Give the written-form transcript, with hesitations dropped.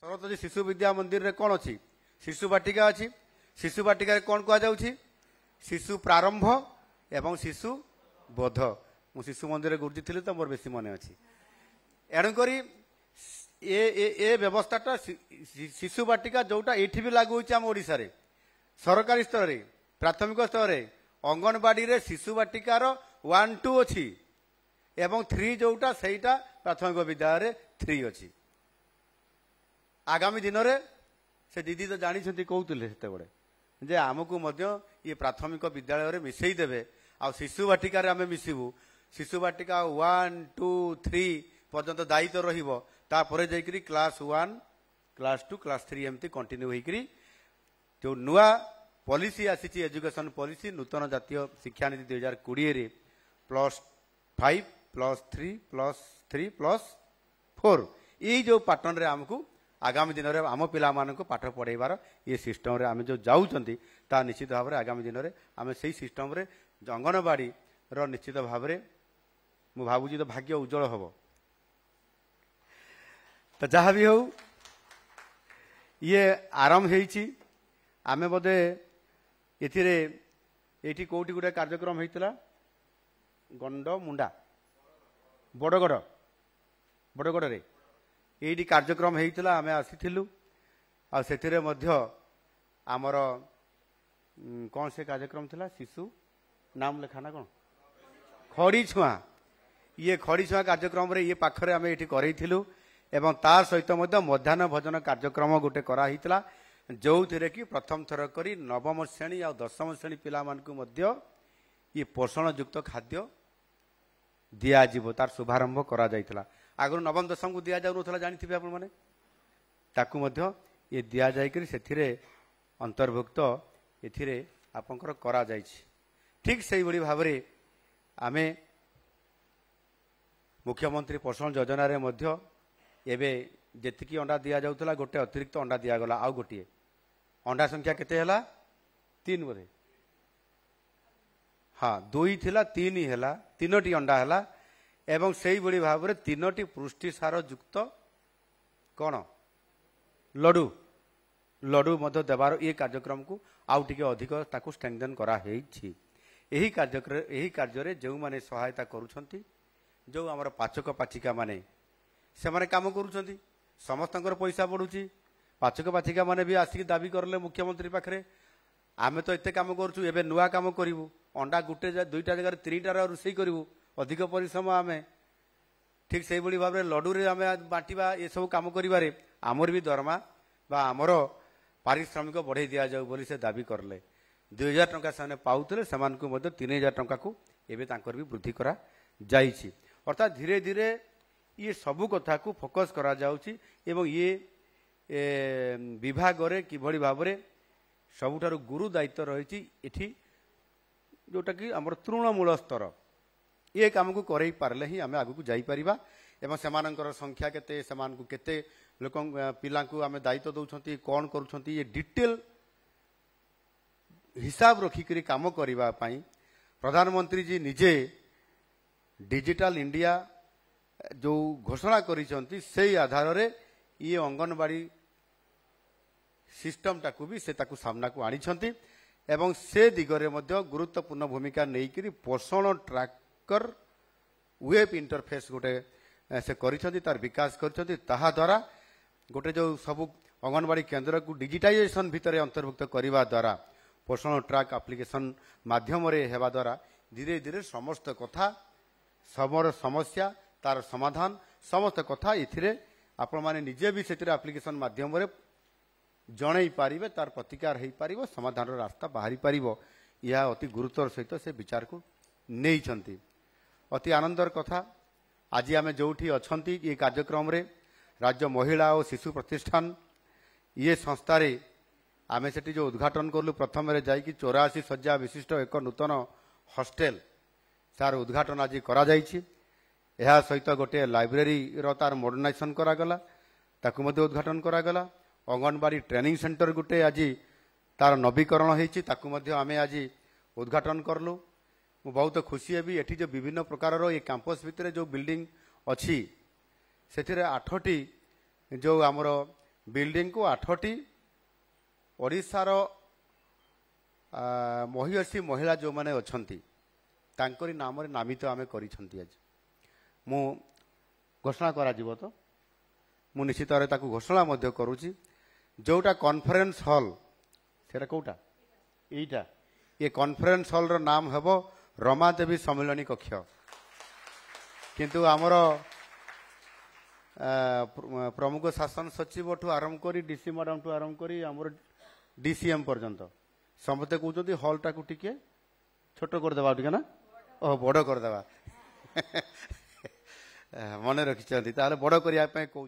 सरस्वती शिशु विद्या मंदिर रे कौन अच्छी शिशु बाटिका अच्छी शिशु बाटिका कौन कहुच्छी शिशु प्रारंभ एवं शिशु बोध मु शिशु मंदिर गुरुजी थी तो मोर बेसी मन अच्छी एणुक ए व्यवस्थाटा शिशु बाटिका जोटा ये भी लागू होम ओडिशा रे सरकारी स्तर में प्राथमिक स्तर में अंगनवाड़ी रे शिशु बाटिकार 1 2 अच्छी एवं 3 जोटा सेटा प्राथमिक विद्यालय 3 अच्छी आगामी दिन में से दीदी तो जानी कहते से आमको ये प्राथमिक विद्यालय में मिसई देवे आ शिशु बाटिका आम मिसबू शिशु बाटिका 1 2 3 पर्यंत दायित्व रहीपर जाकि क्लास 1 क्लास 2 क्लास 3 एमती कंटिन्यू होकरी जो नुआ पॉलिसी आसी एजुकेशन पॉलिसी नूतन जातीय शिक्षा नीति 2020 +5 +3 +4 ये जो पैटर्न रे आमको आगामी दिन में आम पिला पाठ पढ़ेबार ये सिस्टम रे आम जो जाऊँगी ता निश्चित भाव में आगामी दिन में आम से सिस्टम रे अंगनवाड़ी निश्चित भाव में मु भावुची तो भाग्य उज्जवल हम तो जहाँ भी हो ये आरंभ होती आम बोधे ये कौटी गोटे कार्यक्रम होता गंड मुंडा बड़गड़ रे ये कार्यक्रम होता आम आसीलु आमर कौन से कार्यक्रम थिला शिशु नाम लेखा ना कौन खड़ी छुआ ये खड़ी छुआ कार्यक्रम रे ये पाखरे आम ये करूँ एवं तार सहित मध्याह्न भोजन कार्यक्रम गोटे कराइला जो थे कि प्रथम थर करी नवम श्रेणी आ 10म श्रेणी पिला ये पोषण युक्त खाद्य दिज्व तार शुभारंभ करा जाइथिला आगु नवम 10म को दि जाऊला जानी आप ये दि जाकि अंतर्भुक्त ये आपंकर करा जाइछि ठीक से भाई भाव में आम मुख्यमंत्री पोषण योजना रे मध्य एबे जेतिकी अंडा दि जाउथला गोटे अतिरिक्त अंडा दिगला आउ गोटे अंडा संख्या केते हला 3 बोधे हाँ 2 थिला 3 हैला 3टी अंडा हैला एवं सेही बड़ी भाव में 3टी पुष्टि सार युक्त कौन लडू लडू मध्य देवार ये कार्यक्रम को आउ टिके अधिक ताकू स्ट्रेंथन करा हेछि एही कार्य जो माने सहायता करूछंती जो आमर पाचक पाचिका माने से माने काम करूछंती समस्तंकर पैसा बढ़ुची पाचक पाचिका माने भी आसिक दाबी करले मुख्यमंत्री पाखरे आमे तो एते काम करूछु एबे नुआ काम करिवु अंडा गुटे 2टा जगह 3टार रोषेई करिवु अधिक परिश्रम आमे ठीक से भाई भाव में लडू रे आमे बांटिबा ये सब काम करिबारे आमर भी दरमा बा आमर पारिश्रमिक बढ़ाई दि जाऊ बोली से दाबी करले 2000 टंका से पाउतले समान को मध्य 3000 टंका को एबे तांकर भी वृद्धि करा जाइछि अर्थात धीरे धीरे ये सबू कथा को फोकस करा जाउछि एवं ये विभाग रे किभଳି भाव में सबुठारु गुरु दायित्व रही एठी जोटा कि आमर तृणमूल स्तर ये काम को करई पारले ही आम आगु जाई परिबा एवं सेमानंकर संख्या केते सेमान को केते लोक पिला को आम दायित्व दउछंती कोन करूछंती ये डिटेल हिसाब रखिकरी काम करिबा पई प्रधानमंत्री जी निजे डिजिटल इंडिया जो घोषणा करिसंती सेही आधार रे ये अंगनवाड़ी सिस्टम टाकू भी से ताकू सामना को आनिछंती एवं से दिगरे मध्य गुरुत्वपूर्ण भूमिका नेइकरी पोषण ट्रैकर वेब इंटरफेस गोटे से करिसंती तार विकास करिसंती ताहा द्वारा गोटे जो सब अंगनवाड़ी केन्द्र को डिजिटाइजेशन भितर अंतर्भुक्त करने द्वारा पोषण ट्रैक एप्लिकेशन माध्यम रे हेबा द्वारा धीरे धीरे समस्त कथा समर समस्या तार समाधान समस्त कथा इथिरे आपण माने निजे भी सेतिर एप्लिकेशन माध्यम रे जणई पारिबे तार प्रतिकार हेई पारिबो समाधान रास्ता बाहरी पारिबो यह अति गुरुत्वर सहित से विचार को नहीं छंती अति आनंदर कथा आज आम जोठी अछंती ये कार्यक्रम रे राज्य महिला और शिशु प्रतिष्ठान ये संस्था रे आमे सेठी जो उद्घाटन करलु प्रथम रे जाई कि 84 शଯ୍ୟା विशिष्ट एक नूतन हॉस्टेल सार उद्घाटन आज करा जाईछि एहा सहित गोटे लाइब्रेरी रो तार मॉडर्नाइजेशन करा गला ताकू मध्ये उद्घाटन करा गला अंगनवाड़ी ट्रेनिंग सेंटर गोटे आज तार नवीकरण होईछि ताकू मध्ये आमे आज उद्घाटन करलु मु बहुत खुशी हेबी एठी जो विभिन्न प्रकार ये कैंपस भितर जो बिल्डिंग अच्छी से 8टी जो आमर बिल्डिंग को 8टी ओडिशार महिषी महिला जो माने अछंती तांकरी नाम रे नामित आमे करिसंती आज मु घोषणा करा जीवो तो मु निश्चित भाव ताकू घोषणा मध्य करूची जोटा कॉन्फ्रेंस हॉल सेटा कोटा एटा ये कॉन्फ्रेंस हॉल रो नाम हेबो रमादेवी सम्मेलनी कक्ष किंतु आमर प्रमुख शासन सचिव ठू आरंभ करी डीसी मैडम ठू आरंभ करी आमर डीसीएम पर्यंत समस्ते कहते हॉल टाकू टिके छोट करदेवा टिके ना ओह बड़ करदेवा मन रखिंट बड़ करने कहते